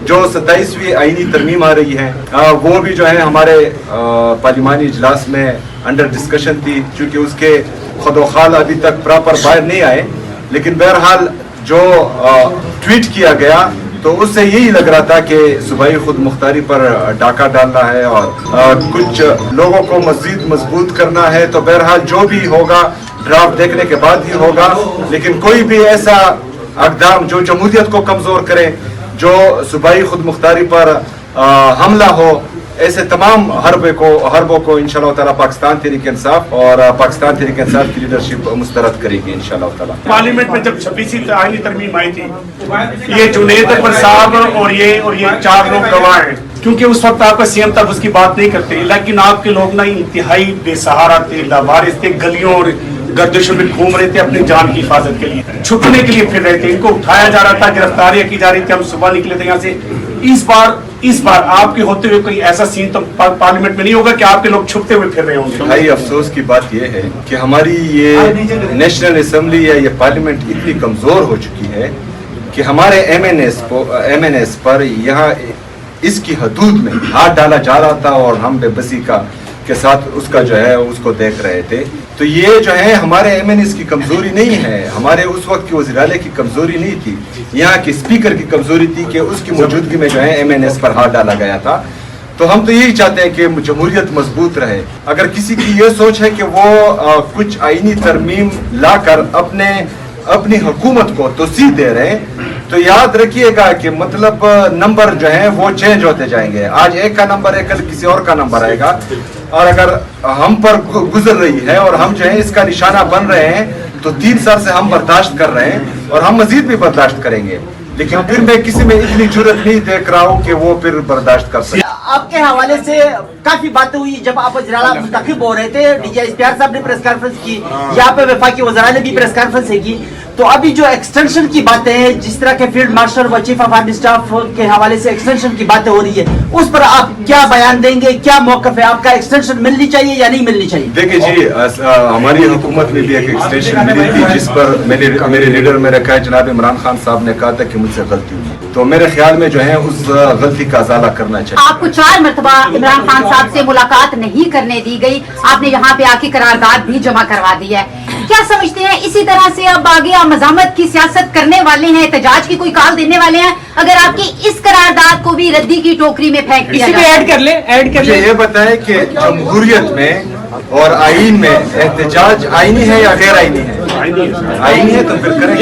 جو 27ویں آئینی ترمیم آ رہی ہے وہ بھی جو ہے ہمارے پارلیمانی اجلاس میں انڈر ڈسکشن تھی، چونکہ اس کے خد و خال ابھی تک پراپر باہر نہیں آئے، لیکن بہرحال جو ٹویٹ کیا گیا تو اس سے یہی لگ رہا تھا کہ صوبائی خود مختاری پر ڈاکہ ڈالنا ہے اور کچھ لوگوں کو مزید مضبوط کرنا ہے. تو بہرحال جو بھی ہوگا ڈرافٹ دیکھنے کے بعد ہی ہوگا، لیکن کوئی بھی ایسا اقدام جو جمہوریت کو کمزور کرے، جو صوبائی خود مختاری پر حملہ ہو، ایسے تمام حربوں کو انشاءاللہ تعالی پاکستان تحریک انصاف اور پاکستان تحریک انصاف کی لیڈرشپ مسترد کرے گی انشاءاللہ تعالی. پارلیمنٹ میں جب 26ویں آئینی ترمیم آئی تھی، یہ جنید اکبر صاحب اور یہ 4 لوگ گواہ ہیں، کیونکہ اس وقت آپ کا سی ایم تب اس کی بات نہیں کرتے، لیکن آپ کے لوگ نا انتہائی بے سہارا تھے، لاوارث تھے، گلیوں اور گردشوں میں گھوم رہے تھے اپنی جان کی حفاظت کے لیے، چھپنے کے لیے پھر رہے تھے، ان کو اٹھایا جا رہا تھا، گرفتاریاں کی جا رہی تھی. ہم صبح نکلے تھے یہاں سے. اس بار آپ کے ہوتے ہوئے کوئی ایسا سین تو پارلیمنٹ میں نہیں ہوگا کہ آپ کے لوگ چھپتے ہوئے پھر رہے ہوں گے. بھائی افسوس کی بات یہ ہے کہ ہماری یہ نیشنل اسمبلی یا یہ پارلیمنٹ اتنی کمزور ہو چکی ہے کہ ہمارے ایم این ایس پر یہاں اس کی حدود میں ہاتھ ڈالا جا رہا تھا اور ہم بے بسی کے ساتھ اس کا جو ہے اس کو دیکھ رہے تھے. تو یہ جو ہے ہمارے ایم این ایس کی کمزوری نہیں ہے، ہمارے اس وقت کی وزیر اعلیٰ کی کمزوری نہیں تھی، یہاں کے اسپیکر کی کمزوری تھی کہ اس کی موجودگی میں جو ہے ایم این ایس پر ہاتھ ڈالا گیا تھا. تو ہم تو یہی چاہتے ہیں کہ جمہوریت مضبوط رہے. اگر کسی کی یہ سوچ ہے کہ وہ کچھ آئینی ترمیم لا کر اپنی حکومت کو توسیع دے رہے ہیں، تو یاد رکھیے گا کہ مطلب نمبر جو ہیں وہ چینج ہوتے جائیں گے. آج ایک کا نمبر ہے، کل کسی اور کا نمبر آئے گا، اور اگر ہم پر گزر رہی ہے اور ہم جو ہے اس کا نشانہ بن رہے ہیں تو 3 سال سے ہم برداشت کر رہے ہیں اور ہم مزید بھی برداشت کریں گے. لیکن پھر میں کسی میں اتنی جرت نہیں دیکھ رہا ہوں کہ وہ پھر برداشت کر سکے. آپ کے حوالے سے کافی باتیں ہوئی جب آپ وزیر اعلیٰ منتخب ہو رہے تھے، ڈی جی اسپیار صاحب نے پریس کانفرنس کی، یہاں پہ وفاقی وزراء نے بھی پریس کانفرنس کی. تو ابھی جو ایکسٹینشن کی باتیں ہیں، جس طرح کے فیلڈ مارشل و چیف آف آرمی اسٹاف کے حوالے سے ایکسٹینشن کی باتیں ہو رہی ہے، اس پر آپ کیا بیان دیں گے؟ کیا موقف ہے آپ کا؟ ایکسٹینشن ملنی چاہیے یا نہیں ملنی چاہیے؟ دیکھیں جی، ہماری حکومت میں بھی ایک ایکسٹینشن ملی تھی جس پر میرے لیڈر میں رکھا ہے جناب عمران خان صاحب نے کہا تھا کہ مجھ سے غلطی ہوئی، تو میرے خیال میں جو ہے اس غلطی کا ازالہ کرنا چاہیے. آپ کو 4 مرتبہ عمران خان صاحب سے ملاقات نہیں کرنے دی گئی، آپ نے یہاں پہ آ کے قرارداد بھی جمع کروا دی ہے. کیا سمجھتے ہیں اسی طرح سے اب آگے آپ مزاحمت کی سیاست کرنے والے ہیں، احتجاج کی کوئی کال دینے والے ہیں اگر آپ کی اس قرارداد کو بھی ردی کی ٹوکری میں پھینک دیا جائے؟ ایڈ کر لیں. یہ بتائیں کہ جمہوریت میں اور آئین میں احتجاج آئینی ہے یا غیر آئینی ہے؟ آئینی ہے تو پھر کریں.